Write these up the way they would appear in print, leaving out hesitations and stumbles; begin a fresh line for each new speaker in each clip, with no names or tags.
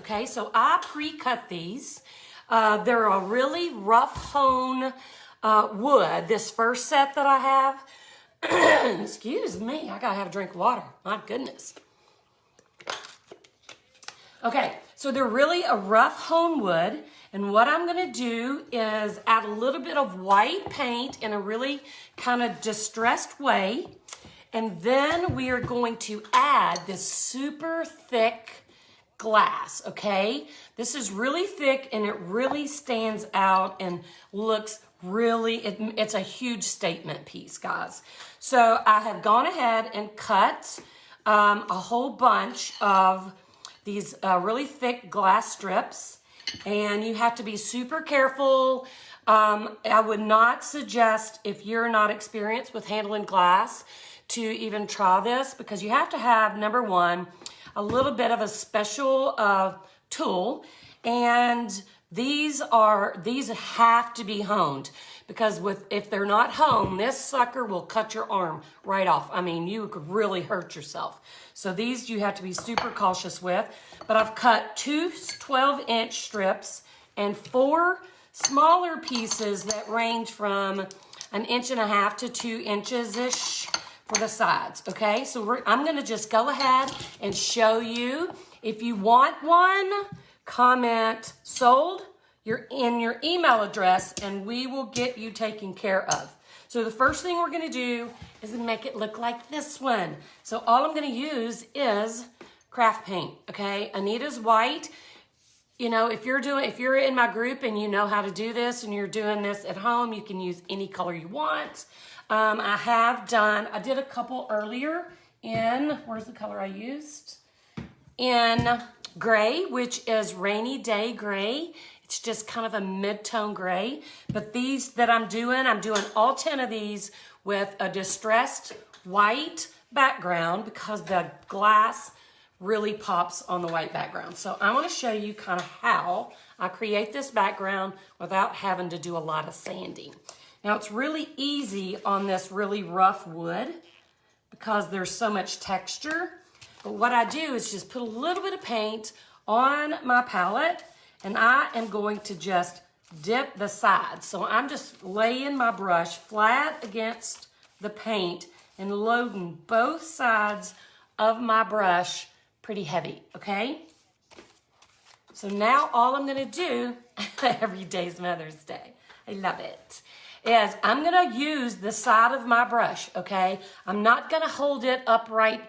okay? So I pre-cut these. They're a really rough hewn wood, this first set that I have. Excuse me, I gotta have a drink of water. My goodness. Okay, so they're really a rough hewn wood, and what I'm gonna do is add a little bit of white paint in a really kind of distressed way, and then we are going to add this super thick glass, okay? This is really thick and it really stands out and looks really, it's a huge statement piece, guys. So I have gone ahead and cut a whole bunch of these really thick glass strips, and you have to be super careful. I would not suggest, if you're not experienced with handling glass, to even try this, because you have to have, number one, a little bit of a special tool, and these have to be honed, because if they're not honed, this sucker will cut your arm right off. I mean, you could really hurt yourself. So these you have to be super cautious with. But I've cut two 12-inch strips and 4 smaller pieces that range from 1.5 inches to 2 inches-ish for the sides, okay? So I'm gonna just go ahead and show you. If you want one, comment sold in your email address, and we will get you taken care of. So the first thing we're gonna do is make it look like this one. So all I'm gonna use is craft paint, okay? Anita's white. You know, if you're in my group and you know how to do this and you're doing this at home, you can use any color you want. I did a couple earlier in, where's the color I used? In gray, which is rainy day gray. It's just kind of a mid-tone gray. But these that I'm doing all 10 of these with a distressed white background, because the glass really pops on the white background. So I want to show you kind of how I create this background without having to do a lot of sanding. Now it's really easy on this really rough wood because there's so much texture. But what I do is just put a little bit of paint on my palette, and I am going to just dip the sides. So I'm just laying my brush flat against the paint and loading both sides of my brush pretty heavy, okay? So now all I'm gonna do, every day's Mother's Day, I love it, is I'm gonna use the side of my brush, okay? I'm not gonna hold it upright,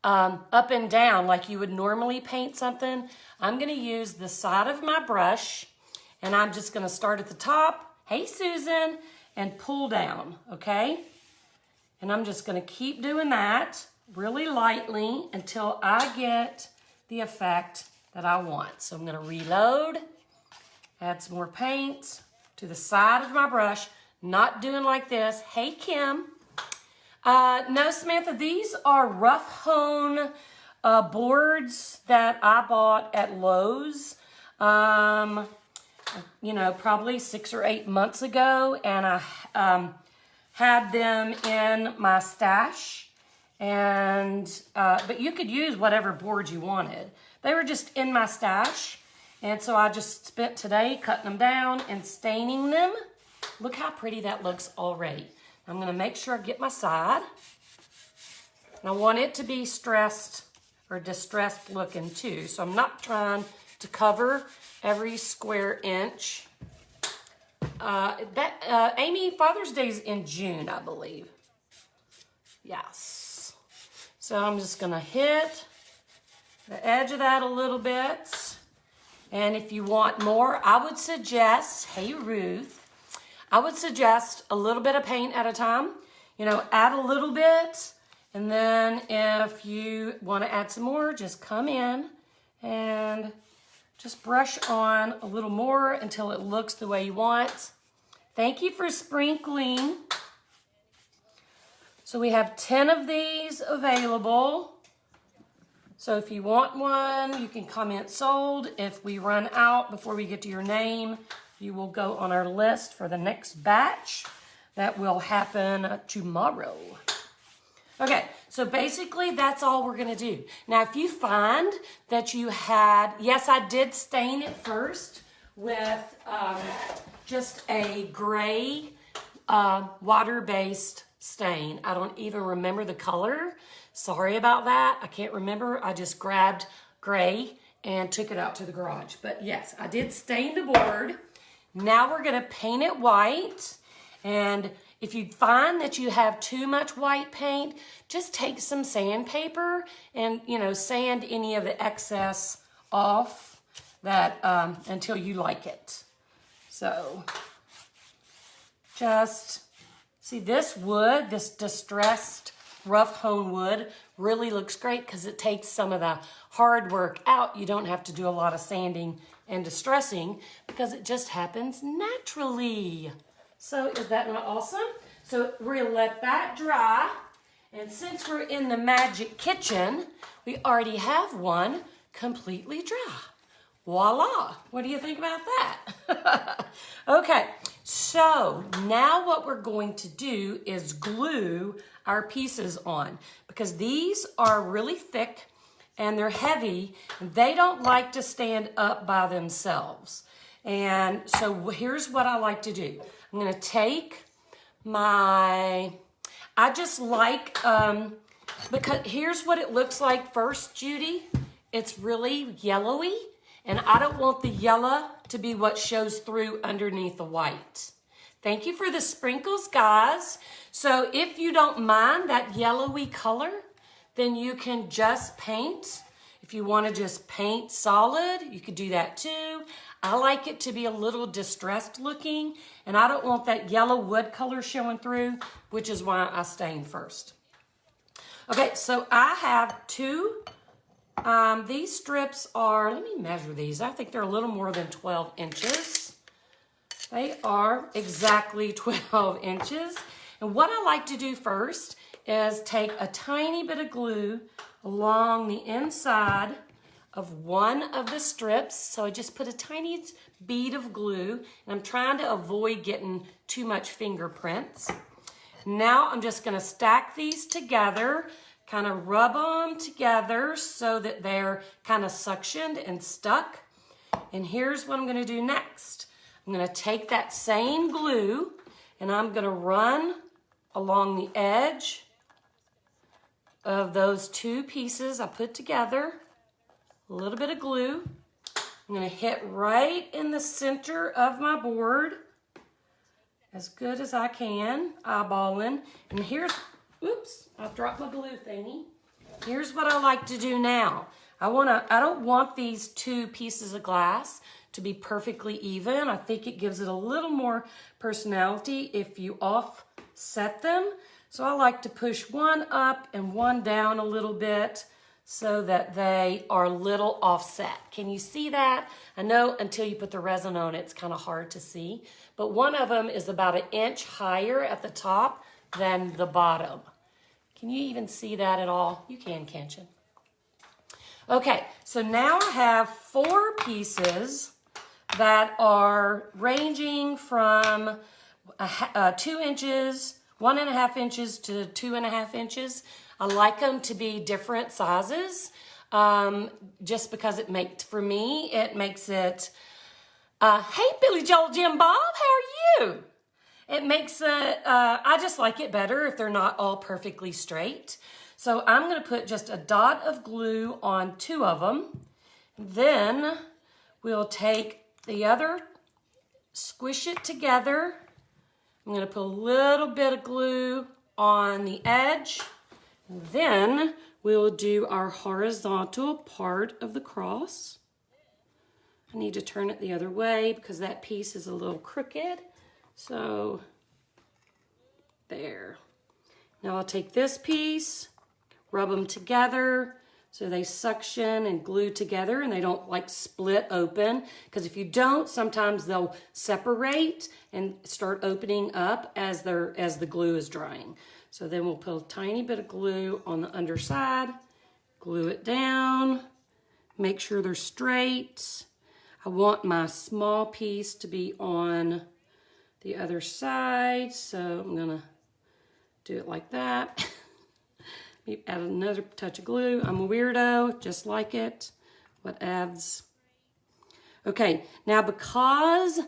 up and down like you would normally paint something. I'm gonna use the side of my brush, and I'm just gonna start at the top, hey Susan, and pull down, okay? And I'm just gonna keep doing that really lightly until I get the effect that I want. So I'm gonna reload, add some more paint to the side of my brush, not doing like this. Hey Kim. No, Samantha, these are rough hewn boards that I bought at Lowe's, you know, probably 6 or 8 months ago, and I had them in my stash. And but you could use whatever board you wanted. They were just in my stash, and so I just spent today cutting them down and staining them. Look how pretty that looks already. I'm gonna make sure I get my side. And I want it to be stressed or distressed looking too, so I'm not trying to cover every square inch. Amy, Father's Day is in June, I believe. Yes. So I'm just gonna hit the edge of that a little bit. And if you want more, I would suggest, hey Ruth, I would suggest a little bit of paint at a time. You know, add a little bit, and then if you want to add some more, just come in and just brush on a little more until it looks the way you want. Thank you for sprinkling. So we have 10 of these available. So if you want one, you can comment sold. If we run out before we get to your name, you will go on our list for the next batch. That will happen tomorrow. Okay, so basically that's all we're gonna do. Now, if you find that you had, yes, I did stain it first with just a gray water-based stain. I don't even remember the color. Sorry about that. I can't remember. I just grabbed gray and took it out to the garage. But yes, I did stain the board. Now we're gonna paint it white. And if you find that you have too much white paint, just take some sandpaper and, you know, sand any of the excess off that until you like it. So just see this wood, this distressed rough hewn wood really looks great because it takes some of the hard work out. You don't have to do a lot of sanding and distressing because it just happens naturally. So is that not awesome? So we're gonna let that dry. And since we're in the magic kitchen, we already have one completely dry. Voila, what do you think about that? Okay, so now what we're going to do is glue our pieces on because these are really thick and they're heavy. They don't like to stand up by themselves. And so here's what I like to do. I'm gonna take I just like, because here's what it looks like first, Judy. It's really yellowy, and I don't want the yellow to be what shows through underneath the white. Thank you for the sprinkles, guys. So if you don't mind that yellowy color, then you can just paint. If you want to just paint solid, you could do that too. I like it to be a little distressed looking, and I don't want that yellow wood color showing through, which is why I stain first. Okay, so I have two. These strips are, let me measure these. I think they're a little more than 12 inches. They are exactly 12 inches. And what I like to do first is take a tiny bit of glue along the inside of one of the strips. So I just put a tiny bead of glue, and I'm trying to avoid getting too much fingerprints. Now I'm just gonna stack these together, kind of rub them together so that they're kind of suctioned and stuck. And here's what I'm gonna do next. I'm gonna take that same glue and I'm gonna run along the edge of those two pieces I put together. A little bit of glue. I'm gonna hit right in the center of my board as good as I can, eyeballing. And here's, oops, I dropped my glue thingy. Here's what I like to do now. I don't want these two pieces of glass to be perfectly even. I think it gives it a little more personality if you offset them. So I like to push one up and one down a little bit so that they are a little offset. Can you see that? I know until you put the resin on, it's kind of hard to see, but one of them is about 1 inch higher at the top than the bottom. Can you even see that at all? You can, can't you? Okay, so now I have 4 pieces that are ranging from 2 inches, 1.5 inches to 2.5 inches. I like them to be different sizes, just because for me, it makes it, hey, Billy Joel Jim Bob, how are you? It makes it, I just like it better if they're not all perfectly straight. So I'm gonna put just a dot of glue on 2 of them. Then we'll take the other, squish it together. I'm gonna put a little bit of glue on the edge. Then we'll do our horizontal part of the cross. I need to turn it the other way because that piece is a little crooked. So there. Now I'll take this piece, rub them together so they suction and glue together and they don't like split open, because if you don't, sometimes they'll separate and start opening up as the glue is drying. So then we'll put a tiny bit of glue on the underside, glue it down, make sure they're straight. I want my small piece to be on the other side, so I'm gonna do it like that. Maybe add another touch of glue. I'm a weirdo, just like it. What adds? Okay, now because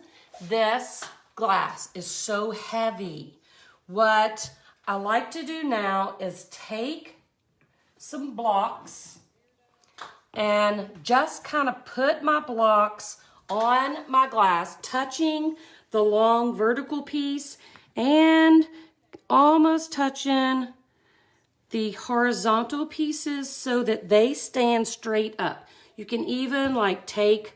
this glass is so heavy, what I like to do now is take some blocks and just kind of put my blocks on my glass, touching the long vertical piece and almost touching the horizontal pieces so that they stand straight up. You can even like take,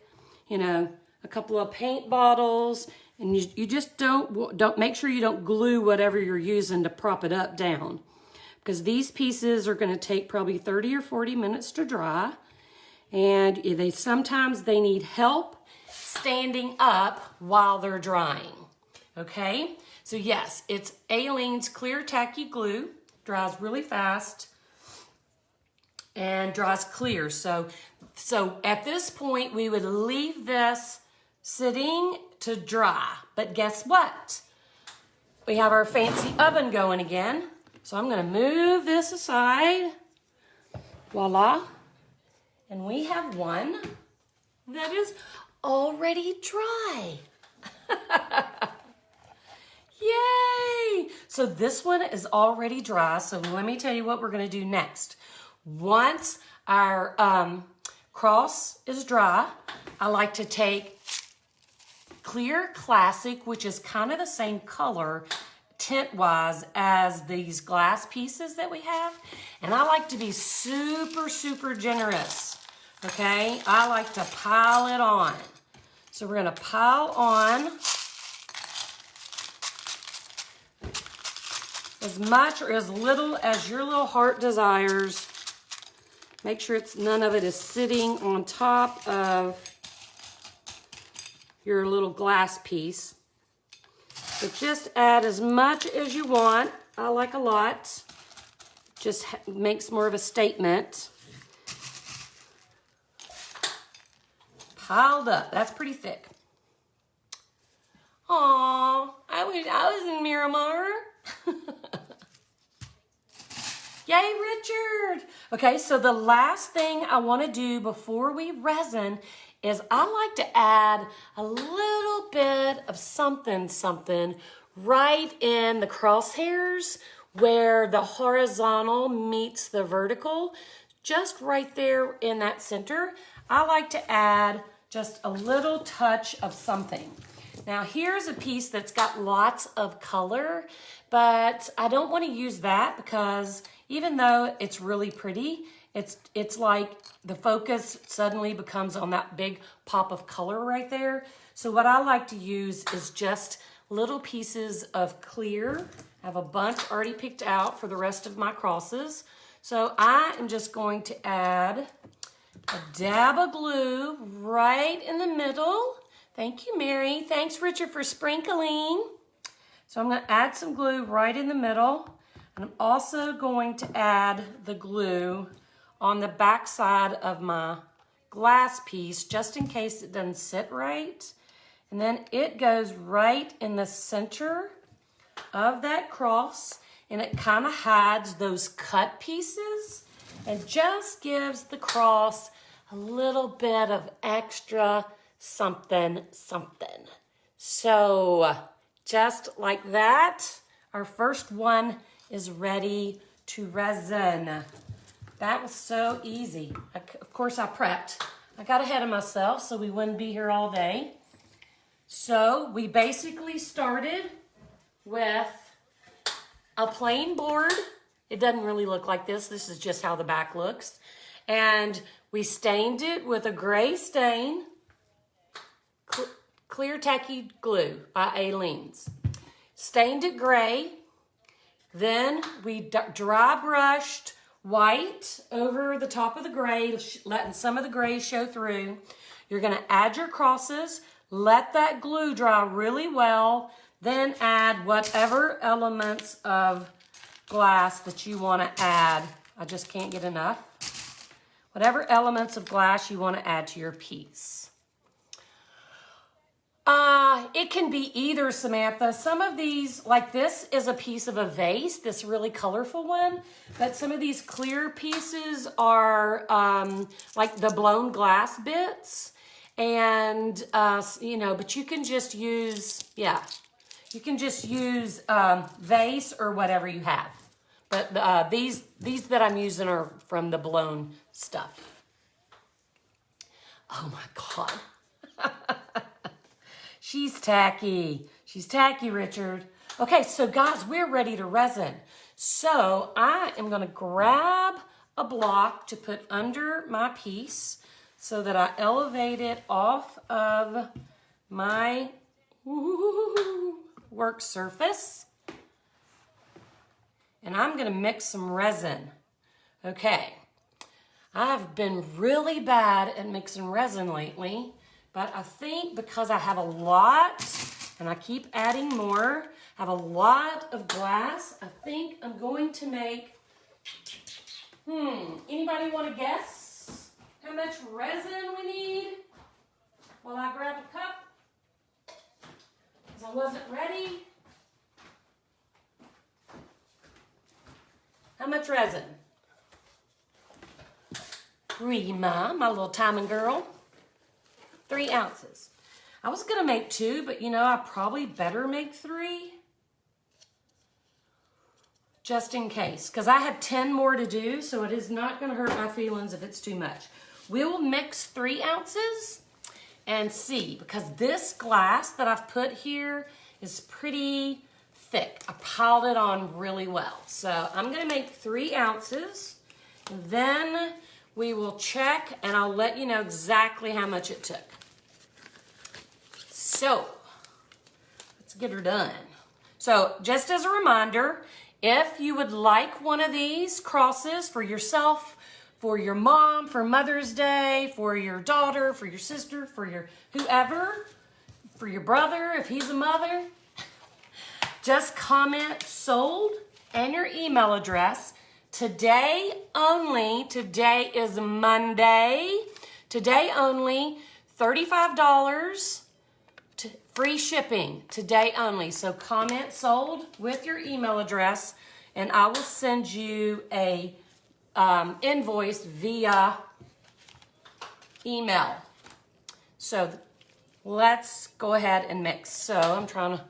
you know, a couple of paint bottles and you just don't make sure you don't glue whatever you're using to prop it up down, because these pieces are going to take probably 30 or 40 minutes to dry, and sometimes they need help standing up while they're drying. Okay, so yes, it's Aleene's clear tacky glue. Dries really fast and dries clear. So at this point we would leave this sitting to dry. But guess what? We have our fancy oven going again. So I'm going to move this aside. Voila. And we have one that is already dry. Yay! So this one is already dry. So let me tell you what we're going to do next. Once our cross is dry, I like to take Clear Classic, which is kind of the same color tint-wise as these glass pieces that we have. And I like to be super, super generous, okay? I like to pile it on. So we're going to pile on as much or as little as your little heart desires. Make sure none of it is sitting on top of your little glass piece. But just add as much as you want. I like a lot. Just makes more of a statement. Piled up. That's pretty thick. Aw, I wish I was in Miramar. Yay, Richard! Okay, so the last thing I want to do before we resin is I like to add a little bit of something right in the crosshairs where the horizontal meets the vertical, just right there in that center. I like to add just a little touch of something. Now here's a piece that's got lots of color, but I don't want to use that because even though it's really pretty, it's like the focus suddenly becomes on that big pop of color right there. So what I like to use is just little pieces of clear. I have a bunch already picked out for the rest of my crosses. So I am just going to add a dab of glue right in the middle. Thank you, Mary. Thanks, Richard, for sprinkling. So I'm going to add some glue right in the middle. And I'm also going to add the glue on the back side of my glass piece, just in case it doesn't sit right. And then it goes right in the center of that cross, and it kind of hides those cut pieces and just gives the cross a little bit of extra something. So just like that, our first one is ready to resin. That was so easy. Of course, I prepped. I got ahead of myself so we wouldn't be here all day. So we basically started with a plain board. It doesn't really look like this. This is just how the back looks. And we stained it with a gray stain, clear tacky glue by Aleene's. Stained it gray. Then we dry brushed white over the top of the gray, letting some of the gray show through. You're going to add your crosses, let that glue dry really well, then add whatever elements of glass that you want to add. I just can't get enough. Whatever elements of glass you want to add to your piece. It can be either, Samantha. Some of these, like this is a piece of a vase, this really colorful one, but some of these clear pieces are like the blown glass bits. And, you know, but you can just use, yeah, you can just use vase or whatever you have. But these that I'm using are from the blown stuff. Oh my God. She's tacky. She's tacky, Richard. Okay, so guys, we're ready to resin. So I am gonna grab a block to put under my piece so that I elevate it off of my work surface. And I'm gonna mix some resin. Okay, I've been really bad at mixing resin lately, but I think because I have a lot, and I keep adding more, I have a lot of glass, I think I'm going to make, anybody want to guess how much resin we need? While I grab a cup, because I wasn't ready. How much resin? Rima, my little timing girl. 3 ounces. I was gonna make 2, but you know, I probably better make 3. Just in case, because I have 10 more to do, so it is not gonna hurt my feelings if it's too much. We will mix 3 ounces and see, because this glass that I've put here is pretty thick. I piled it on really well. So I'm gonna make 3 ounces, then we will check and I'll let you know exactly how much it took. So let's get her done. So just as a reminder, if you would like one of these crosses for yourself, for your mom, for Mother's Day, for your daughter, for your sister, for your whoever, for your brother, if he's a mother, just comment sold and your email address. Today only, today is Monday, today only, $35, free shipping, today only. So comment sold with your email address and I will send you a invoice via email. So let's go ahead and mix. So I'm trying to,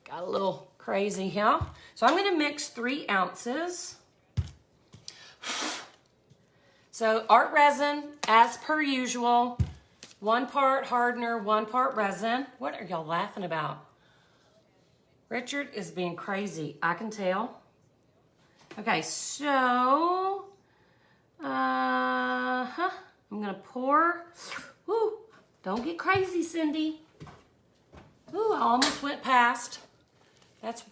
got a little crazy here. So I'm gonna mix 3 ounces. So art resin, as per usual, 1 part hardener, 1 part resin. What are y'all laughing about? Richard is being crazy, I can tell. Okay, so, I'm gonna pour. Woo, don't get crazy, Cindy. Ooh, I almost went past. That's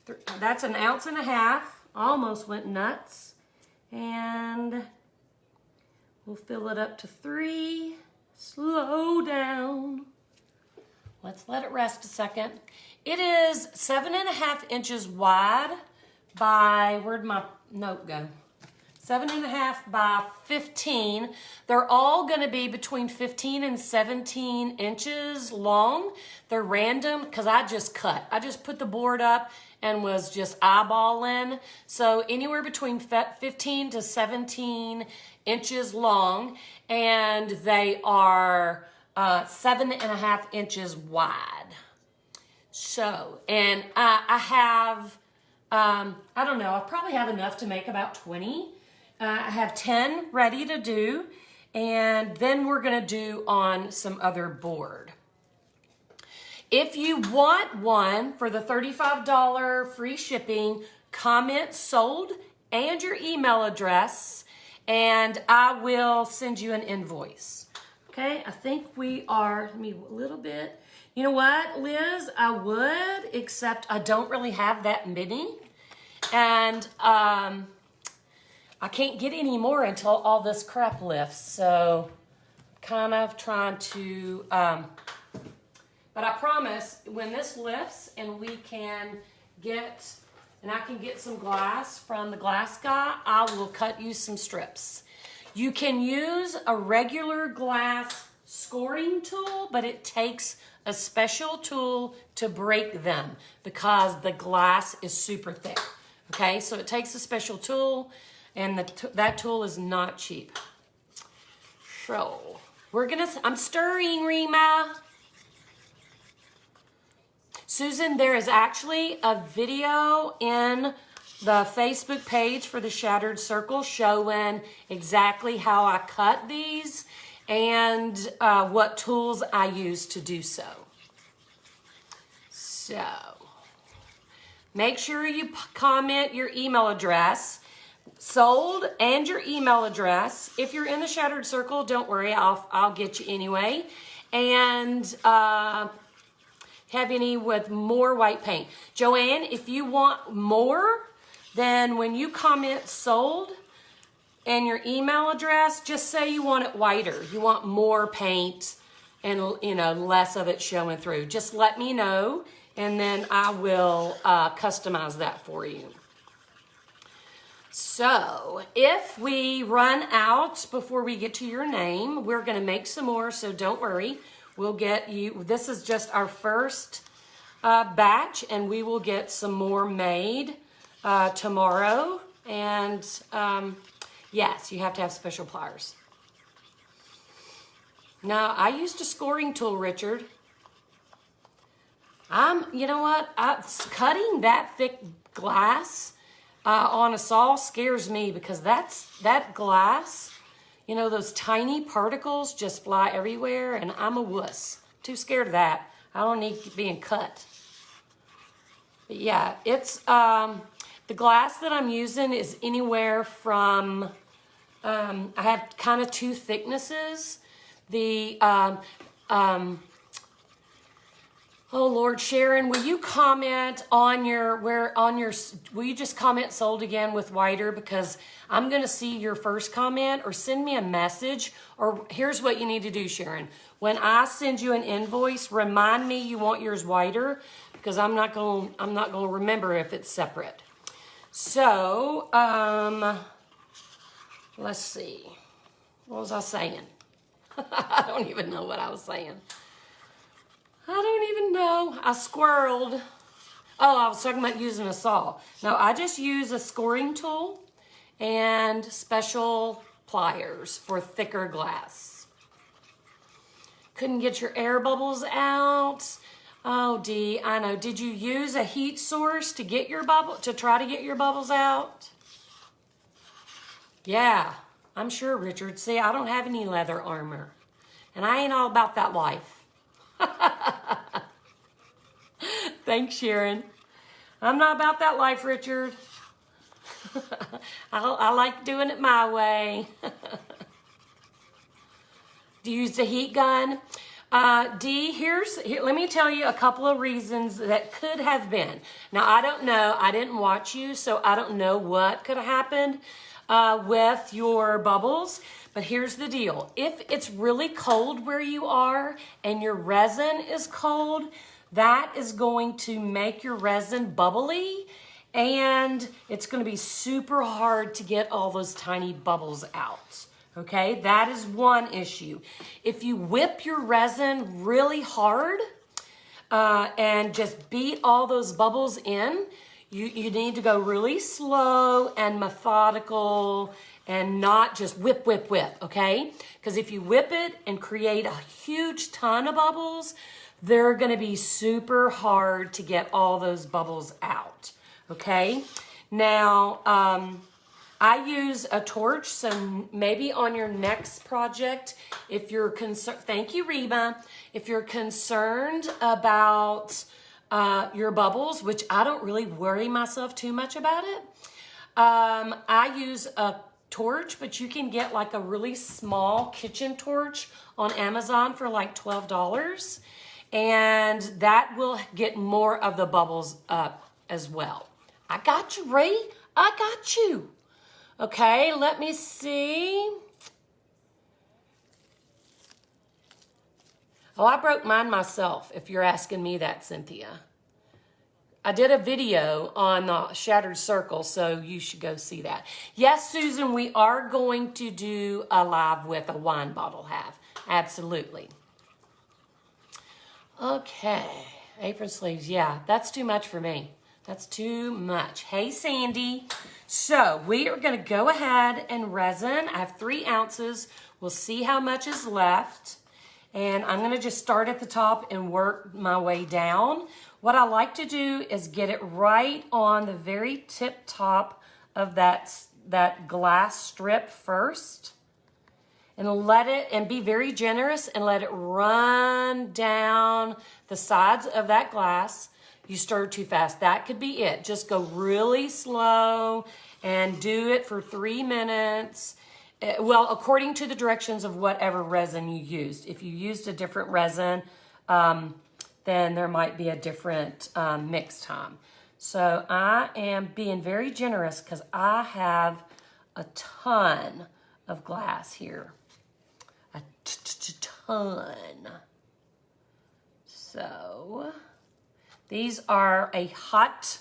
1.5 ounces. Almost went nuts. And we'll fill it up to 3. Slow down. Let's let it rest a second. It is 7.5 inches wide by, where'd my note go? 7.5 by 15. They're all gonna be between 15 and 17 inches long. They're random because I just cut. I just put the board up and was just eyeballing. So anywhere between 15 to 17 inches long, and they are 7.5 inches wide. So, and I have, I don't know, I probably have enough to make about 20. I have 10 ready to do, and then we're gonna do on some other board. If you want one for the $35 free shipping, comment sold and your email address, and I will send you an invoice. Okay, I think we are, let me a little bit. You know what, Liz, I would, except I don't really have that many. And I can't get any more until all this crap lifts. So kind of trying to, but I promise when this lifts and we can get, and I can get some glass from the glass guy, I will cut you some strips. You can use a regular glass scoring tool, but it takes a special tool to break them because the glass is super thick. Okay, so it takes a special tool, and that tool is not cheap. So I'm stirring, Rima. Susan, there is actually a video in the Facebook page for the Shattered Circle showing exactly how I cut these and what tools I use to do so. So, make sure you comment your email address, sold, and your email address. If you're in the Shattered Circle, don't worry, I'll get you anyway. And have any with more white paint. Joanne, if you want more, then when you comment sold and your email address, just say you want it whiter. You want more paint and, you know, less of it showing through. Just let me know, and then I will customize that for you. So if we run out before we get to your name, we're going to make some more, so don't worry. We'll get you, this is just our first batch, and we will get some more made tomorrow. And yes, you have to have special pliers. Now, I used a scoring tool, Richard. You know what? Cutting that thick glass on a saw scares me, because that glass, you know, those tiny particles just fly everywhere, and I'm a wuss. Too scared of that. I don't need being cut. But yeah, it's the glass that I'm using is anywhere from I have kind of two thicknesses. The oh Lord, Sharon, will you comment on will you just comment sold again with whiter, because I'm going to see your first comment, or send me a message. Or here's what you need to do, Sharon. When I send you an invoice, remind me you want yours whiter, because I'm not going to remember if it's separate. So, let's see. What was I saying? I don't even know what I was saying. I don't even know. I squirreled. Oh, I was talking about using a saw. No, I just use a scoring tool and special pliers for thicker glass. Couldn't get your air bubbles out. Oh, Dee, I know. Did you use a heat source to get your try to get your bubbles out? Yeah, I'm sure, Richard. See, I don't have any leather armor, and I ain't all about that life. Thanks, Sharon. I'm not about that life, Richard. I like doing it my way. Do you use the heat gun? Dee, let me tell you a couple of reasons that could have been. Now, I don't know. I didn't watch you, so I don't know what could have happened with your bubbles. But here's the deal. If it's really cold where you are and your resin is cold, that is going to make your resin bubbly, and it's going to be super hard to get all those tiny bubbles out. Okay, that is one issue. If you whip your resin really hard and just beat all those bubbles in, you need to go really slow and methodical and not just whip, whip, whip, okay? Because if you whip it and create a huge ton of bubbles, they're going to be super hard to get all those bubbles out, okay? Now, I use a torch, so maybe on your next project, if you're concerned, thank you, Reba, if you're concerned about your bubbles, which I don't really worry myself too much about it, I use a torch, but you can get like a really small kitchen torch on Amazon for like $12, and that will get more of the bubbles up as well. I got you, Ray. I got you. Okay, let me see. Oh, I broke mine myself, if you're asking me that, Cynthia. I did a video on the Shattered Circle, so you should go see that. Yes, Susan, we are going to do a live with a wine bottle half. Absolutely. Okay, apron sleeves. Yeah, that's too much for me. That's too much. Hey, Sandy. So we are going to go ahead and resin. I have 3 ounces. We'll see how much is left. And I'm going to just start at the top and work my way down. What I like to do is get it right on the very tip top of that glass strip first. And let it, and be very generous and let it run down the sides of that glass. You stir too fast. That could be it. Just go really slow and do it for 3 minutes. Well, according to the directions of whatever resin you used. If you used a different resin, then there might be a different mix time. So I am being very generous because I have a ton of glass here. A ton. So these are a hot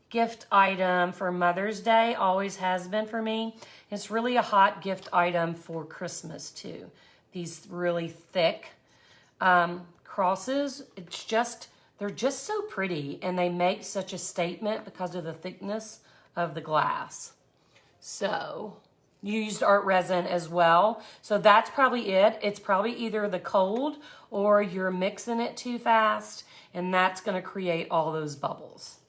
gift item for Mother's Day, always has been for me. It's really a hot gift item for Christmas too. These really thick crosses, they're just so pretty and they make such a statement because of the thickness of the glass. So you used art resin as well. So that's probably it. It's probably either the cold or you're mixing it too fast, and that's going to create all those bubbles.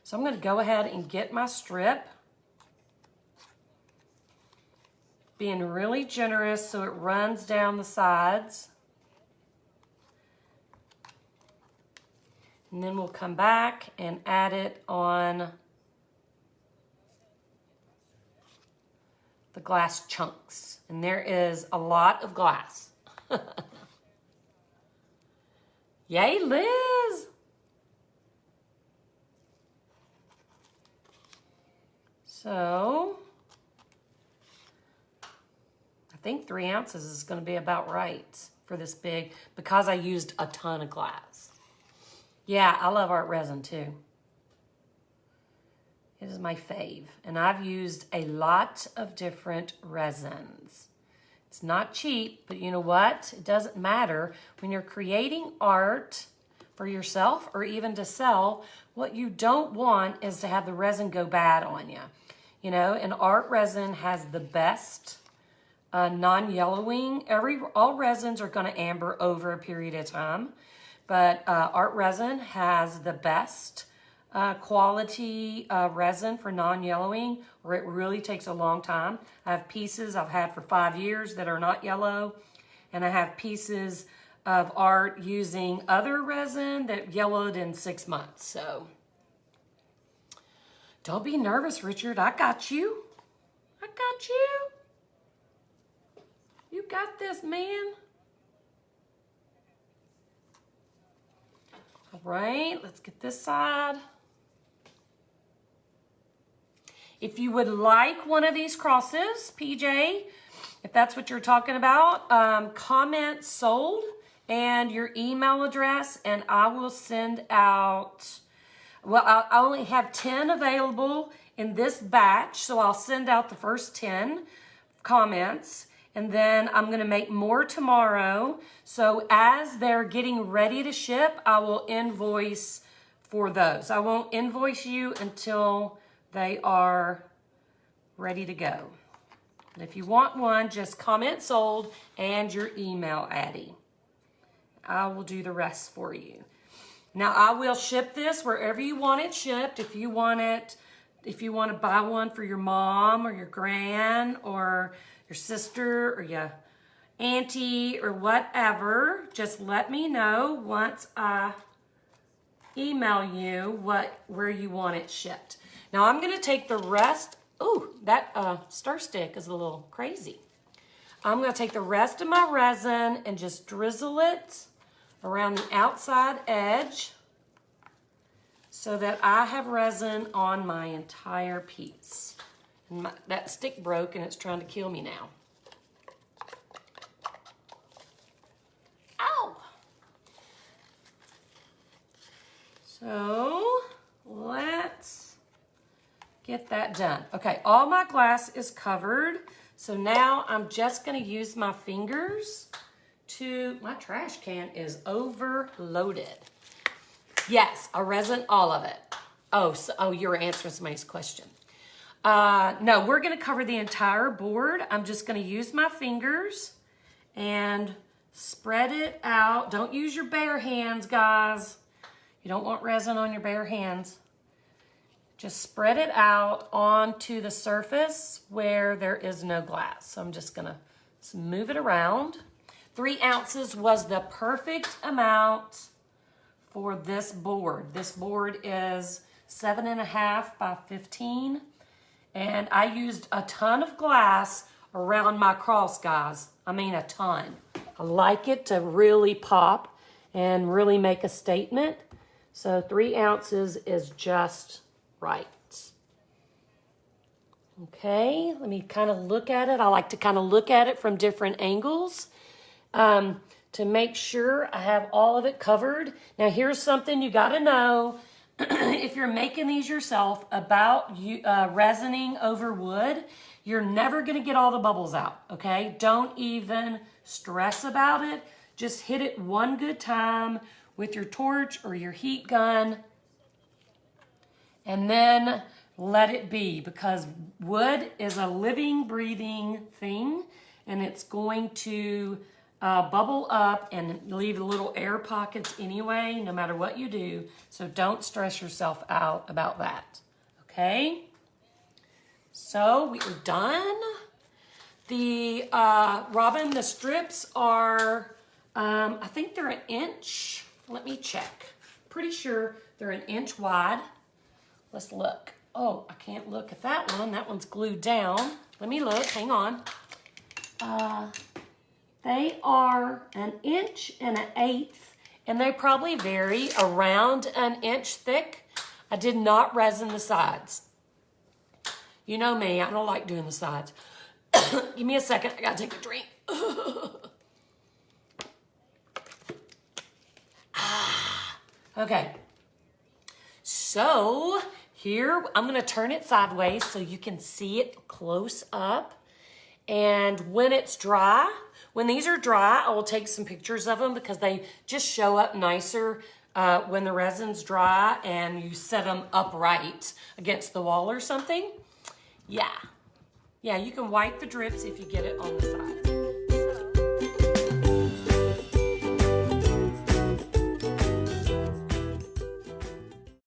So I'm going to go ahead and get my strip. Being really generous so it runs down the sides. And then we'll come back and add it on the glass chunks. And there is a lot of glass. Yay, Liz! So, I think 3 ounces is going to be about right for this big because I used a ton of glass. Yeah, I love art resin too. It is my fave. And I've used a lot of different resins. It's not cheap, but you know what? It doesn't matter. When you're creating art for yourself or even to sell, what you don't want is to have the resin go bad on you. You know, and art resin has the best non-yellowing. All resins are going to amber over a period of time, but art resin has the best quality resin for non-yellowing, where it really takes a long time. I have pieces I've had for 5 years that are not yellow, and I have pieces of art using other resin that yellowed in 6 months. So don't be nervous, Richard. I got you. I got you. You got this, man. All right, let's get this side. If you would like one of these crosses, PJ, if that's what you're talking about, comment sold and your email address, and I will send out, well, I only have 10 available in this batch, so I'll send out the first 10 comments, and then I'm going to make more tomorrow. So as they're getting ready to ship, I will invoice for those. I won't invoice you until they are ready to go. And if you want one, just comment sold and your email, Addie. I will do the rest for you. Now I will ship this wherever you want it shipped. If you want to buy one for your mom or your gran or your sister or your auntie or whatever, just let me know once I email you where you want it shipped. Now I'm going to take the rest. Ooh, that stir stick is a little crazy. I'm going to take the rest of my resin and just drizzle it around the outside edge so that I have resin on my entire piece. And that stick broke and it's trying to kill me now. Ow! So let's get that done. Okay, all my glass is covered. So now I'm just going to use my fingers my trash can is overloaded. Yes, I resin all of it. Oh, you're answering somebody's question. No, we're gonna cover the entire board. I'm just gonna use my fingers and spread it out. Don't use your bare hands, guys. You don't want resin on your bare hands. Just spread it out onto the surface where there is no glass. So I'm just gonna move it around. 3 ounces was the perfect amount for this board. This board is 7.5 by 15. And I used a ton of glass around my cross, guys. I mean, a ton. I like it to really pop and really make a statement. So 3 ounces is just right. Okay, let me kind of look at it. I like to kind of look at it from different angles to make sure I have all of it covered. Now, here's something you got to know. If you're making these yourself about resining over wood, you're never going to get all the bubbles out, okay? Don't even stress about it. Just hit it one good time with your torch or your heat gun, and then let it be, because wood is a living, breathing thing, and it's going to bubble up and leave little air pockets anyway, no matter what you do. So don't stress yourself out about that, okay? So we are done. The Robin, the strips are, I think they're 1 inch. Let me check. Pretty sure they're 1 inch wide. Let's look. Oh, I can't look at that one. That one's glued down. Let me look. Hang on. They are 1 inch and 1/8, and they probably vary around 1 inch thick. I did not resin the sides. You know me, I don't like doing the sides. Give me a second, I gotta take a drink. Okay, so here, I'm gonna turn it sideways so you can see it close up. And when it's dry, when these are dry, I will take some pictures of them because they just show up nicer when the resin's dry and you set them upright against the wall or something. Yeah, you can wipe the drips if you get it on the side.